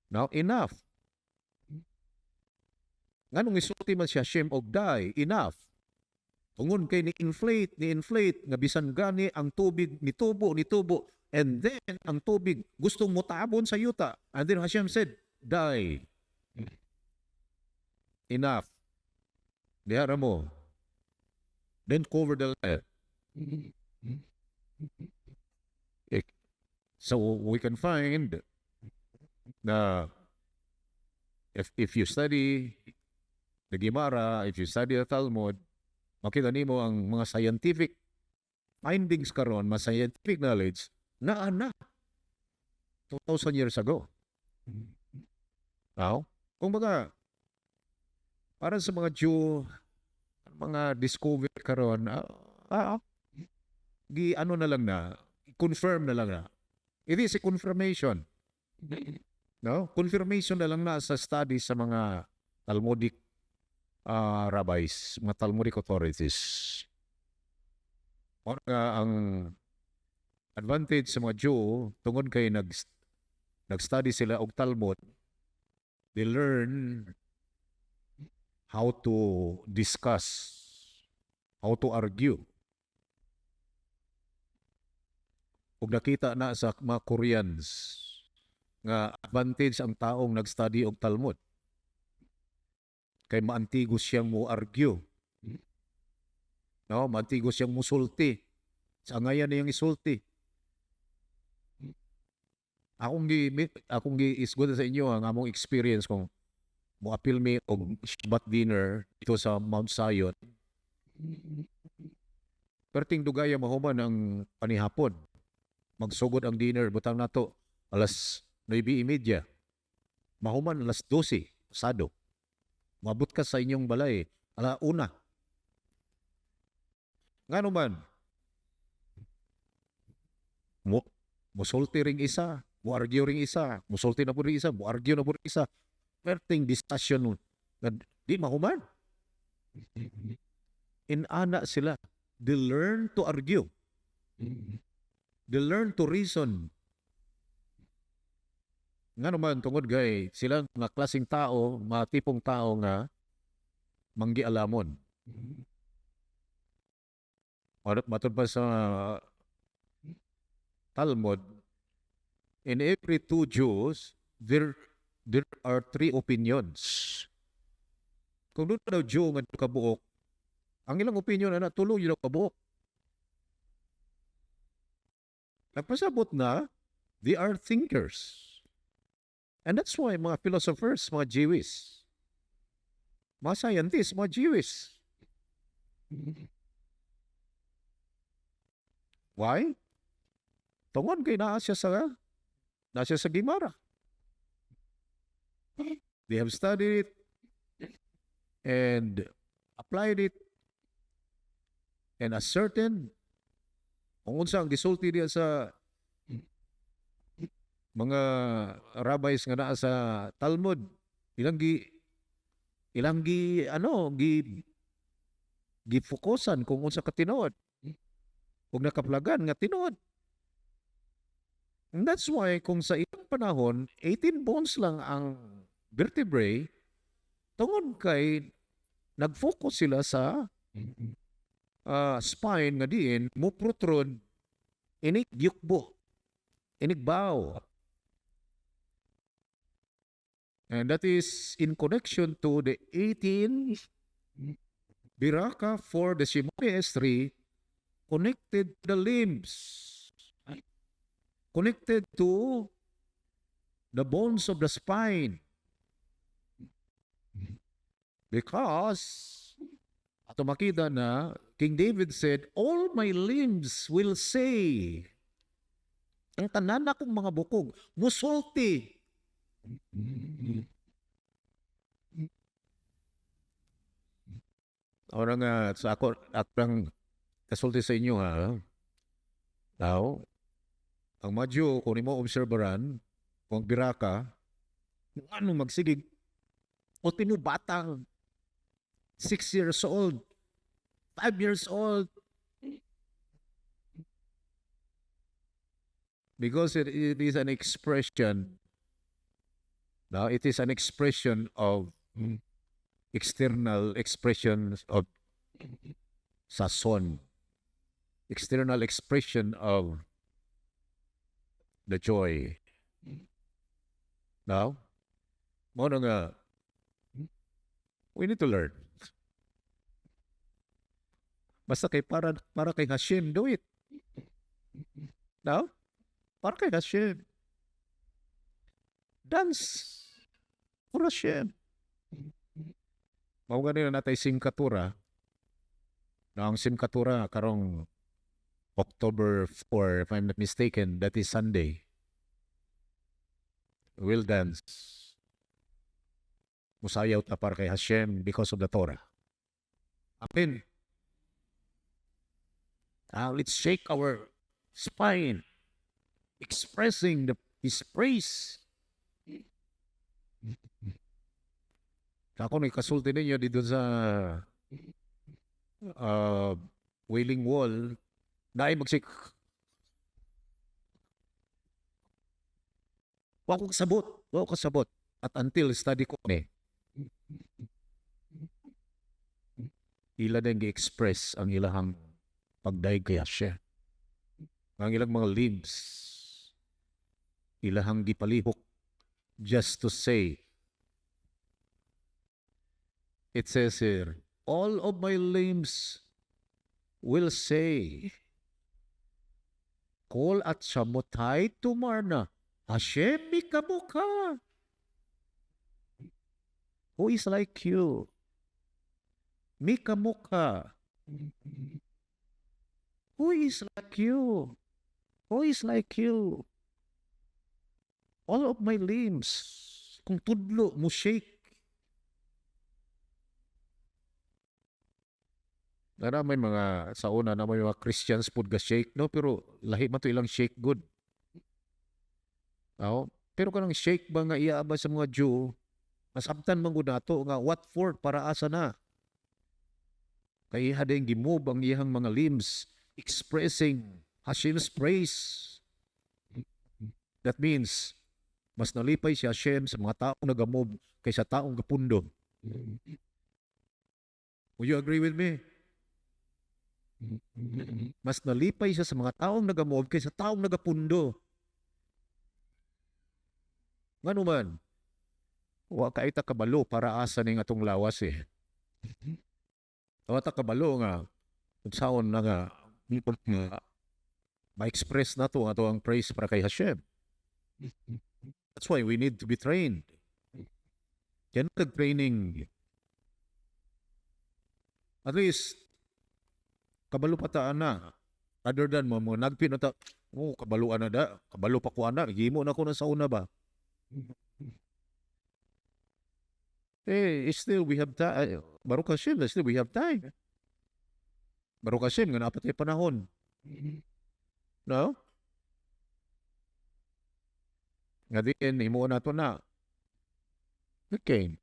Now, enough. Nganong isulti man si Hashem og die, enough. Tungon kay ni-inflate, nga bisan gani ang tubig nitubo, and then ang tubig gustong mutabon sa yuta. And then Hashem said, die. Enough. Dihara mo. Then cover the land. So we can find na if you study the Gemara, if you study the Talmud, makita nimo ang mga scientific findings karon, mga scientific knowledge na 2,000 years ago. Now, kung baga, para sa mga Jew, mga discover karon, confirm na lang na. It is a confirmation. No? Confirmation na lang na sa study sa mga Talmudic rabbis, mga Talmudic authorities. Ang advantage sa mga Jew, tungod kay nag-study sila og Talmud, they learn how to discuss, how to argue. Ug nakita na sa mga Koreans nga advantage ang taong nag-study og Talmud. Kay maantigos siyang mo argue. No, maantigos siyang musulti. Sa ngayon niyang isulti. Akong gi-isgod sa inyo ang among experience kung mo-appeal me og Shabbat dinner dito sa Mount Zion. Perting dugaya mahuman ang panihapon. Magsugod ang dinner, butang nato alas 9:30. Mahuman alas 12, pasado. Mabot ka sa inyong balay, ala 1. Ngano man, musulti ring isa, mu-argue ring isa, musulti na po ring isa, mu-argue na po ring isa. Perting discussion na di mahuman. Inana sila. They learn to argue. They learn to reason. Nga naman, tungod gay, sila mga klaseng tao, mga tipong tao nga manggialamon. Matod pa sa Talmud, in every two Jews, there are three opinions. Kung doon daw Jew nga kabuok, ang ilang opinion na tuloy yung kabuok. Nagpasabot na, they are thinkers. And that's why mga philosophers, mga Jewish, mga scientists, mga Jewish. Why? Tungon kay nasa sa Gimara. They have studied it and applied it and ascertained kung unsa ang gisulti diya sa mga rabbis nga naa sa Talmud, ilang gifokusan kung unsa ka tinuod ug nakaplagan nga tinuod. And that's why kung sa ilang panahon 18 bones lang ang vertebrae, tungod kay nag-focus sila sa spine nga diin mo protrude inig yukbo, inig baw. And that is in connection to the 18 Biraka for the Shimoni S3 connected to the limbs, connected to the bones of the spine. Because ato makita na King David said, all my limbs will say, ang tanan akong mga bukog, musulti. Ora nga sa ako akong kasulti sa inyo ha. Now, ang madyo kung imo obserbaran, kung biraka, ano magsigig o tinubatang 6 years old, 5 years old. Because it is an expression. Now, it is an expression of external expressions of sason. External expression of the joy. Now, mo nga, we need to learn. Basta kay para kay Hashem, do it. Now, para kay Hashem. Dance for Hashem. Mao ganina natay Simkatura. Na ang Simkatura karong October 4, if I'm not mistaken, that is Sunday. We'll dance. Musayaw ta para kay Hashem because of the Torah. Amen. Let's shake our spine, expressing His praise. Ako nagkasulti ninyo dito sa Wailing Wall, dahil wako kasabot. At until study ko ila din gi-express ang ilahang pagdaig kay Hashem. Ang ilang mga limbs, ilahang gipalihok just to say. It says here, all of my limbs will say, Kol at Shamotai Tumarna, Hashem Mikamukha. Who is like you? Mikamukha. Who is like you? Who is like you? All of my limbs, kung tudlo mo shake. Nara may mga sa una na may mga Christians pud ga shake no, pero lahi man to ilang shake good. Pero kanang shake ba nga iya ba sa mga Jew, masabtan man gud nato nga what for, para asa na. Kay iha din gimove ang iyang mga limbs expressing Hashem's praise. That means mas nalipay si Hashem sa mga taong nagamove kaysa taong gapundo. Would you agree with me? Mas nalipay siya sa mga taong nagamob kaysa taong nagapundo. Ngano man, wa ka ita kabalo para asa ning atong lawas eh. Wa ta kabalo nga unsaon na nga ma-express na to ato ang praise para kay Hashem. That's why we need to be trained. Yan nag-training. At least, kabalo pa taan na. Other than mo nagpinata, kabaluan na da. Kabalo pa ko ana. Gimo na ko na sa una ba? Still we have time. Baruch Hashem, still we have time. Baruch Hashem, nga napat panahon. No? Nga din, himo na to na. Okay.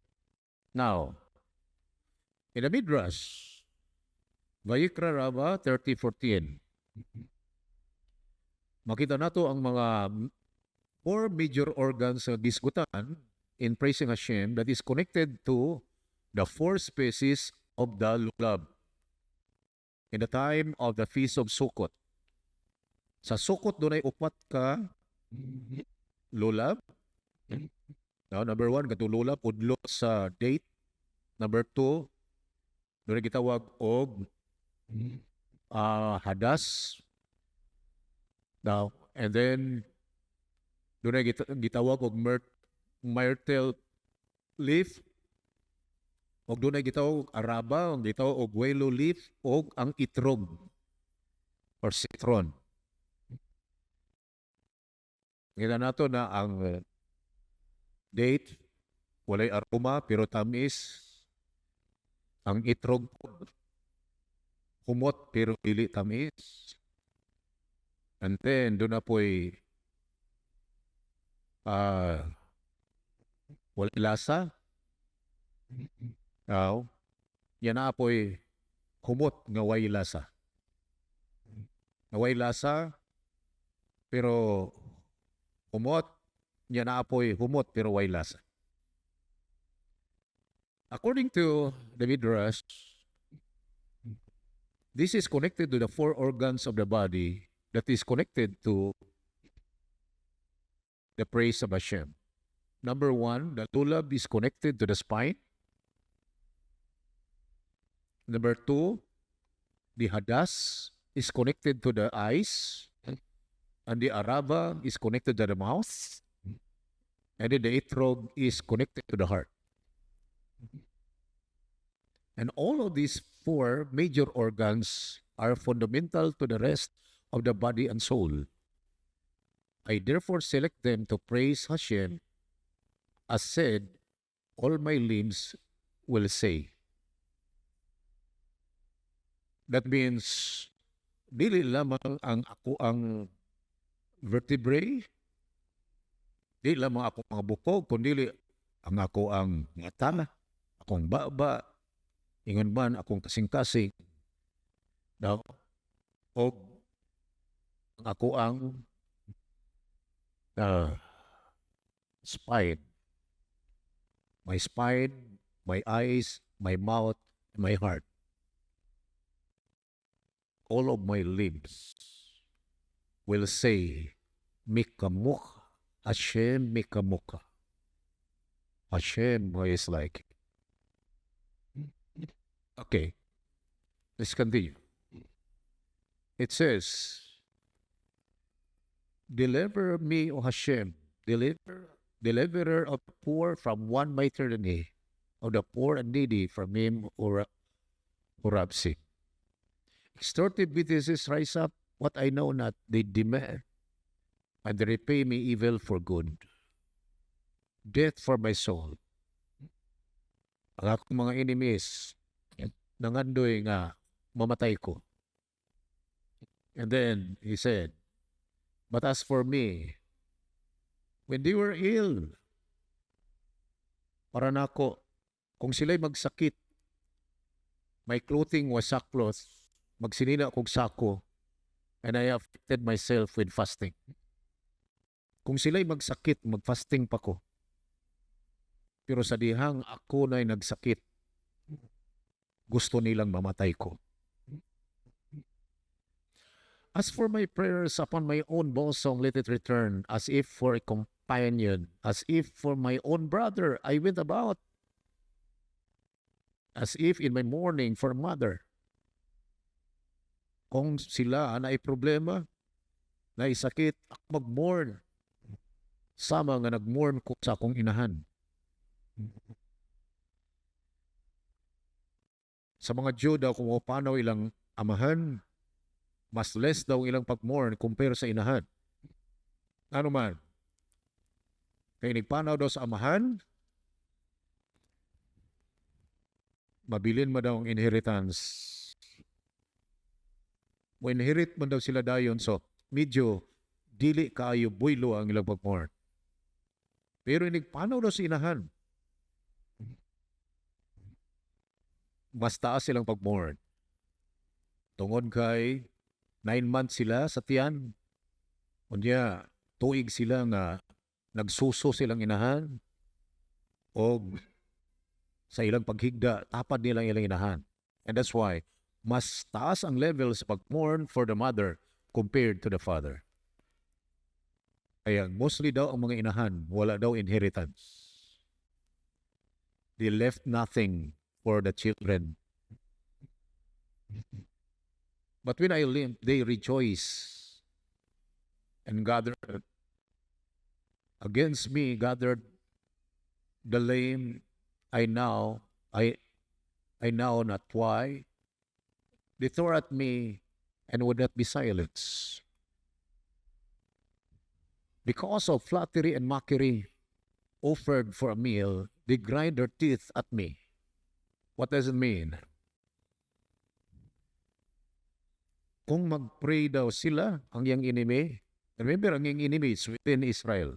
Now, in the Midrash, Vayikra Rabbah 30:14. Makita nato ang mga four major organs sa gisgutan in praising Hashem that is connected to the four species of the lulab in the time of the Feast of Sukkot. Sa Sukkot, doon ay upat ka lulab. Now, number one, katululab, udlo sa date. Number two, doon ay gitawag og hadas. Now, and then, doon ay gitawag og myrtle leaf. Og doon ay gitawag og araba, og gitawag og willow leaf, og ang itrog or citron. Kita nato na ang date, walay aroma, pero tamis. Ang itrog, humot, pero dili tamis. And then, doon na po'y walay lasa. Yan na po'y humot nga way lasa. Nga way lasa, pero humot, yan na po'y humot, pero way lasa. According to the Midrash, this is connected to the four organs of the body that is connected to the praise of Hashem. Number one, the lulab is connected to the spine. Number two, the hadas is connected to the eyes. And the araba is connected to the mouth. And then the itrog is connected to the heart. And all of these four major organs are fundamental to the rest of the body and soul. I therefore select them to praise Hashem, as said, all my limbs will say. That means, dili lamang ang ako ang vertebrae, dili lamang ako ang bukog, kundi ang ako ang mata, akong baba, ingon man akong kasing-kasing, o ako ang spine. My spine, my eyes, my mouth, my heart. All of my limbs will say, Mikamukha, Hashem Mikamukha. Hashem is like. Okay, let's continue. It says, deliver me, O Hashem, deliverer of the poor from one my tyranny, of the poor and needy from him who robs him. Extorted witnesses rise up, what I know not, they demand, and they repay me evil for good. Death for my soul. Ang akong mga enemies, nangandoy nga mamatay ko. And then he said, but as for me, when they were ill, para nako, kung sila'y magsakit, my clothing was sackcloth, magsinina akong sako, and I afflicted myself with fasting. Kung sila'y magsakit, magfasting pa ko. Pero sa dihang ako na'y nagsakit, gusto nilang mamatay ko. As for my prayers upon my own bosom, let it return, as if for a companion, as if for my own brother I went about, as if in my mourning for mother. Kung sila na ay problema, na sakit, ako mag-mourn. Sama nga nag-mourn ko sa akong inahan. Sa mga Diyo daw kung paano ilang amahan, mas less daw ilang pag-mourn compare sa inahan. Ano man? Kaya nagpanaw daw sa amahan, mabilin mo daw ang inheritance. Mo inherit man daw sila dayon, so medyo dili kaayo buylo ang ilang pag-mourn. Pero nagpanaw daw sa inahan, mas taas silang pag-mourn. Tungod kay 9 months sila sa tiyan. Unya, tuig sila nga nagsuso silang inahan o sa ilang paghigda, tapad nilang ilang inahan. And that's why, mas taas ang level sa pag-mourn for the mother compared to the father. Kaya mostly daw ang mga inahan, wala daw inheritance. They left nothing for the children. But when I live, they rejoice and gathered against me, gathered the lame. I know not why. They tore at me and would not be silenced. Because of flattery and mockery offered for a meal, they grind their teeth at me. What does it mean? Kung mag-pray daw sila, ang iyang enemy, remember, ang iyang enemy is within Israel.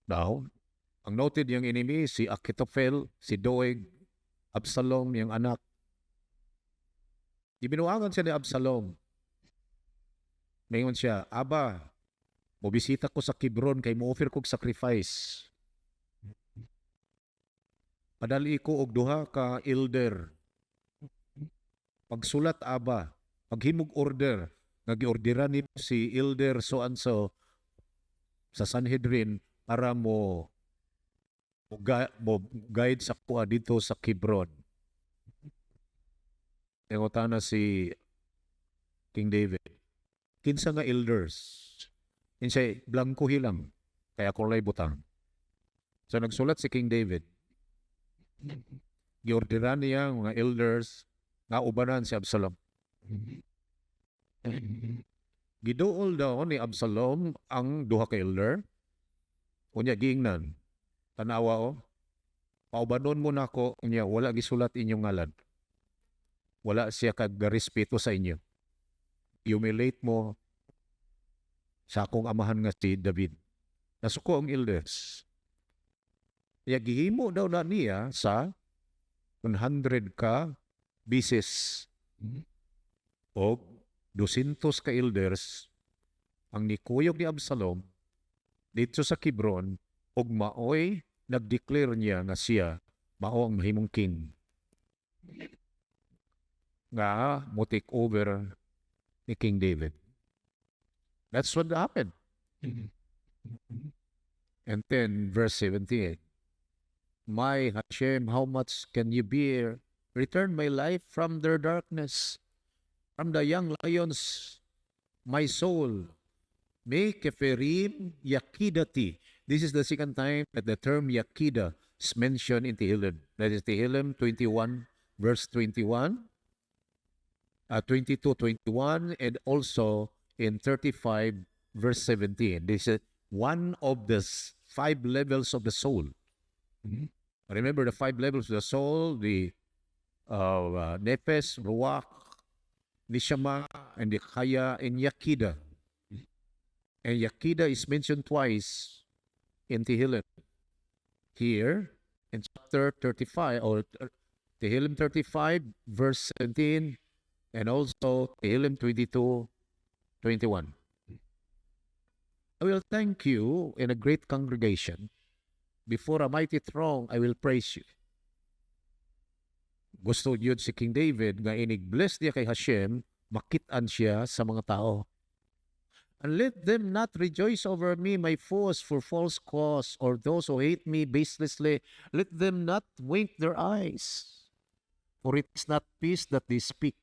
Now, ang noted yung enemy, si Achitophel, si Doeg, Absalom, yung anak. Ibinuangan siya ni Absalom. Ngayon siya, Aba, mobisita ko sa Kibron kay mo-offer kong sacrifice. Padali ko og duha ka elder. Pagsulat aba, paghimog order, nag-orderan ni si elder so and so sa Sanhedrin para mo guide sa kuha dito sa Kibron. Nengotan na si King David. Kinsa nga elders? Kinsa blanco hilang, kaya kulay butang. So nagsulat si King David. Giorderan niya mga elders nga ubanan si Absalom. Giduol daw ni Absalom ang duha ka elder. Unya giingnan. Tanawa o. Paubanon mo na ako. Unya wala gisulat inyong ngalan. Wala siya kag-respeto sa inyo. Humiliate mo sa akong amahan nga si David. Nasuko ang elders. Kaya gihimo daw na niya sa 100 ka bisis o 200 ka elders ang nikuyog ni Absalom dito sa Kibron og maoy nag-declare niya nga siya mao ang mahimong king nga mo take over ni King David. That's what happened. And then verse 78, My Hashem, how much can you bear? Return my life from their darkness, from the young lions, my soul. Make Keferim Yakidati. This is the second time that the term Yakida is mentioned in Tehillim. That is Tehillim 21, verse 21, 22, 21, and also in 35, verse 17. This is one of the 5 levels of the soul. Remember the 5 levels of the soul, the Nefesh, Ruach, Nishama, and the Chaya, and Yakida. And Yakida is mentioned twice in Tehillim. Here, in chapter 35, or Tehillim 35, verse 17, and also Tehillim 22, 21. I will thank you in a great congregation. Before a mighty throng, I will praise you. Gusto yun si King David nga inig-bless niya kay Hashem Makit-an siya sa mga tao. And let them not rejoice over me, my foes, for false cause, or those who hate me baselessly. Let them not wink their eyes, for it is not peace that they speak.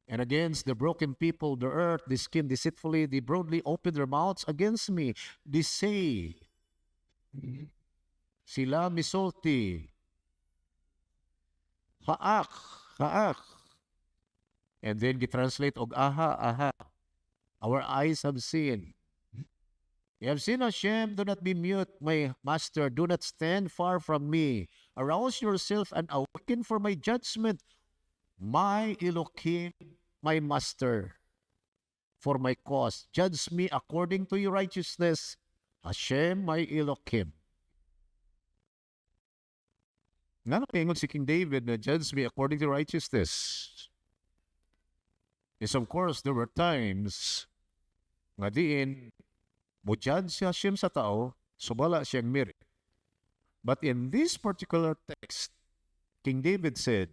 And against the broken people, the earth, they scheme deceitfully, they broadly open their mouths against me. They say, sila misulti, haak, haak. And then translate og aha, aha. Our eyes have seen. You have seen Hashem, do not be mute, my master, do not stand far from me. Arouse yourself and awaken for my judgment, my Elohim, my master, for my cause. Judge me according to your righteousness, Hashem, my Elohim. Nga nakingon si King David na judge me according to righteousness. Yes, of course, there were times nga diin mo judge si Hashem sa tao, subala siyang merit. But in this particular text, King David said,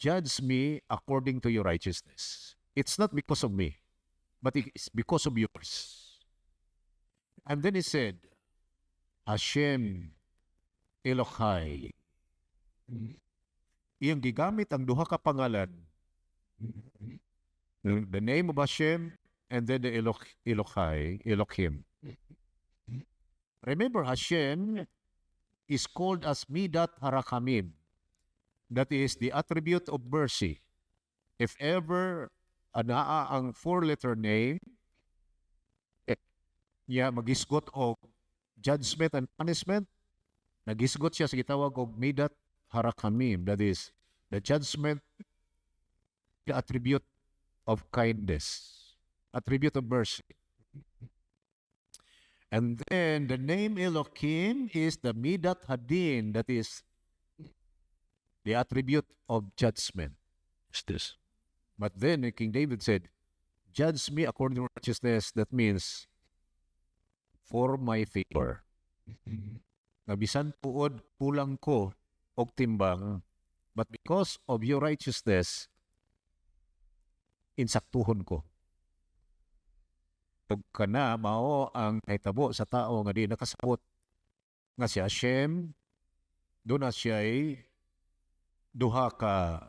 judge me according to your righteousness. It's not because of me, but it's because of yours. And then he said, Hashem Elohai. Iyang gigamit ang duha ka pangalan, the name of Hashem and then the Elohai, Elohim. Remember, Hashem is called as Midat Harakamim. That is the attribute of mercy. If ever anaa ang four-letter name, niya magisgot o judgment and punishment, nagisgot siya sa gitawag og Midat Harakamim. That is the judgment, the attribute of kindness, attribute of mercy. And then the name Elohim is the Midat Hadin, that is the attribute of judgment. Is this? But then King David said, judge me according to righteousness. That means for my favor. Nabisan puod pulang ko og timbang, but because of your righteousness, insaktuhon ko. Tug kana mao ang kahitabo sa tao nga di nakasabot nga si Hashem do na siya duha ka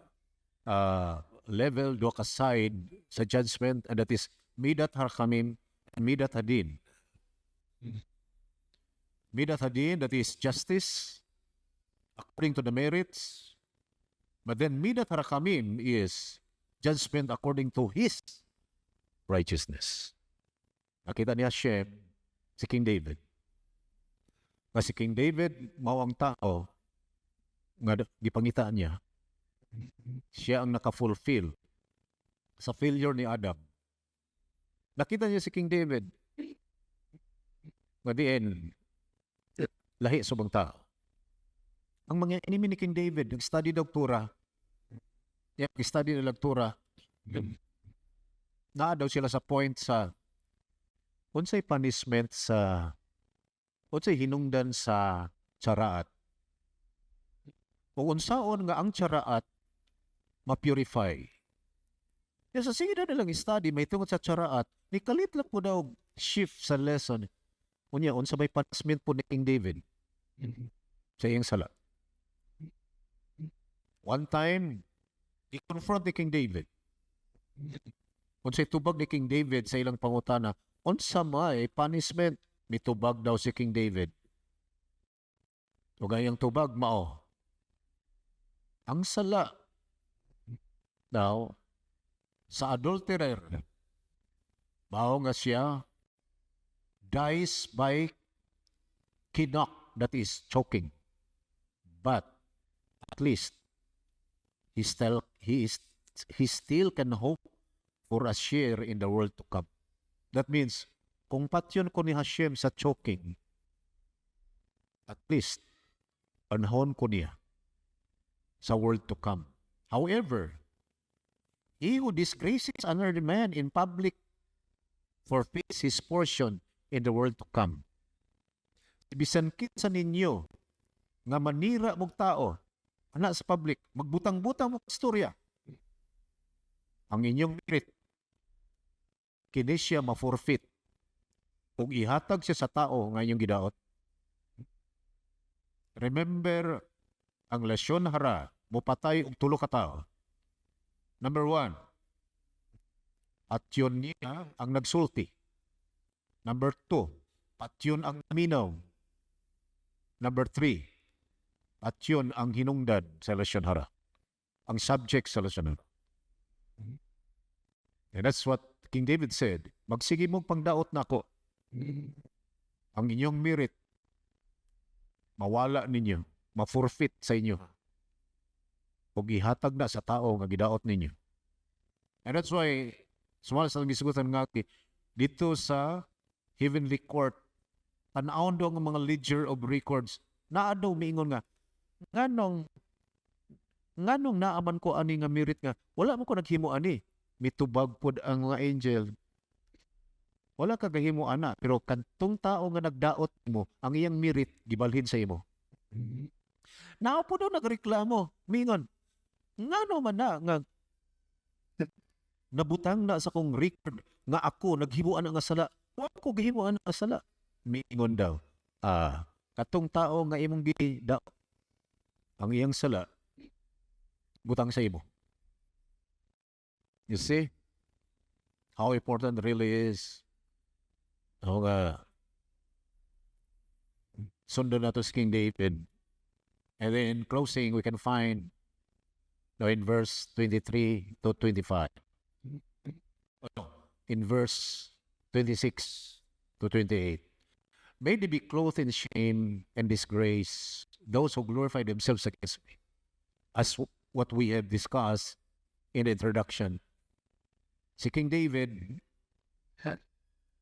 level, duha ka side sa judgment, and that is Midat Harakamim and Midat Hadin. Midat Hadin, that is justice according to the merits, but then Midat Harakamim is judgment according to His righteousness. Nakita ni Hashem si King David. Kasi King David, mao ang tao nga gipangitaan niya, siya ang naka-fulfill sa failure ni Adam. Nakita niya si King David nga diin lahi sa bang tao. Ang mga enemy ni King David, nag-study doktora, nag-study na doktora, naa daw sila sa point sa unsay punishment sa unsay hinungdan sa tsaraat. O unsaon nga ang tsaraat ma-purify. Kaya sa sige na nilang study, may tungod sa tsaraat, nikalit lang po daw shift sa lesson. Unya, unsa may punishment po ni King David sa iyang sala. One time, i-confront ni King David. Unsay tubag ni King David sa ilang pangutana, unsa may punishment, mitubag daw si King David. O gayang tubag, mao. Ang sala daw sa adulterer, mao nga siya dies by kinok, that is choking. But at least he still can hope for a share in the world to come. That means, kung patyon ko ni Hashem sa choking, at least, panahon ko niya sa world to come. However, he who disgraces another man in public forfeits his portion in the world to come. Bisan kinsa ninyo nga manira mong tao ana sa public, magbutang-butang mo istorya. Ang inyong merit, kini siya ma-forfeit ug ihatag siya sa tao nga inyong gidaot. Remember, ang lasyon hara, mupatay og tulo ka tao. Number 1, patyon niya ang nagsulti. Number 2, patyon ang naminaw. Number 3, patyon ang hinungdan sa lasyon hara. Ang subject sa lasyon hara. And that's what King David said, magsige mong pangdaot na ako. Ang inyong merit, mawala ninyo, ma-forfeit sa inyo. Ug ihatag na sa tao nga gidaot ninyo. And that's why, sumala sa gisigutan nga dito sa heavenly court, tanawon daw ang mga ledger of records, naa daw miingon nga, nganong naaman ko ani nga merit nga, wala mo ko naghimo ani, mitubag pod ang mga angel. Wala ka gahimo ana, pero kantong tao nga nagdaot mo, ang iyang merit gibalhin sa imo. Nao po daw nagreklamo, mingon, ngano man na nga nabutang na sa kong record nga ako naghimuan nga sala. Wa ko gihimuan nga sala. Mingon daw, katong tao nga imong gidaot, ang iyang sala butang sa imo. You see how important really is. Sundan na to si King David. And then in closing, we can find in verse 23 to 25. In verse 26 to 28. May they be clothed in shame and disgrace, those who glorify themselves against me. As what we have discussed in the introduction. Si King David,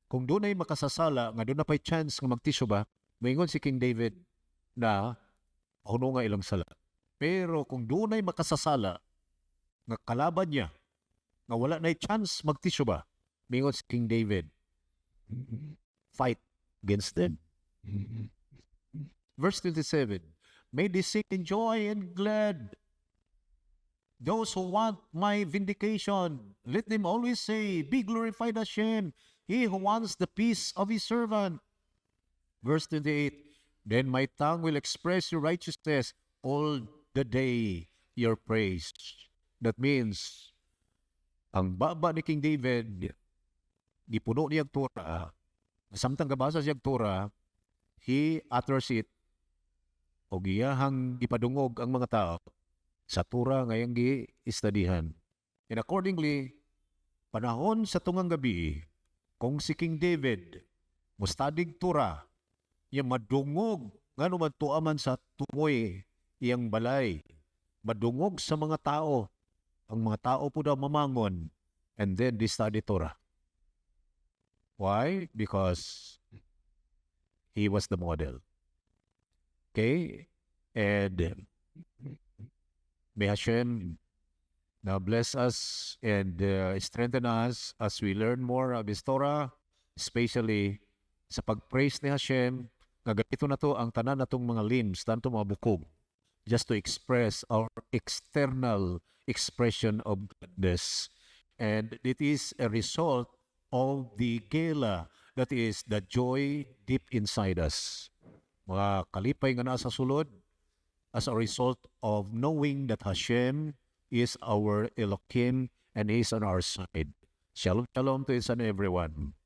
kung doon ay makasasala, nga doon na pa'y chance nga magtisyo ba, maingon si King David na huno nga ilang sala. Pero kung doon ay makasasala, nga kalaban niya, nga wala na'y chance magtisyo ba, maingon si King David, fight against them. Verse 27, may they sing in joy and glad. Those who want my vindication, let them always say, be glorified Hashem, He who wants the peace of His servant. Verse 28, then my tongue will express your righteousness all the day, your praise. That means, ang baba ni King David, gipuno niyang Torah, samtang kabasa siyang Torah, he utters it, o giyahang ipadungog ang mga tao sa Torah ngayong gi-istadihan. And accordingly, panahon sa tungang gabi, kung si King David, mustadig Torah, yung madungog, nga naman tuaman sa tumoy, iyang balay, madungog sa mga tao, ang mga tao po daw mamangon, and then they study Torah. Why? Because he was the model. Okay? And may Hashem now bless us and strengthen us as we learn more of His Torah, especially sa pag-praise ni Hashem, nga ganito na to ang tanan natong mga limbs, tanto mga bukog, just to express our external expression of goodness. And it is a result of the gala, that is the joy deep inside us. Mga kalipay nga nasa sulod, as a result of knowing that Hashem is our Elohim and He is on our side. Shalom, shalom to each and everyone.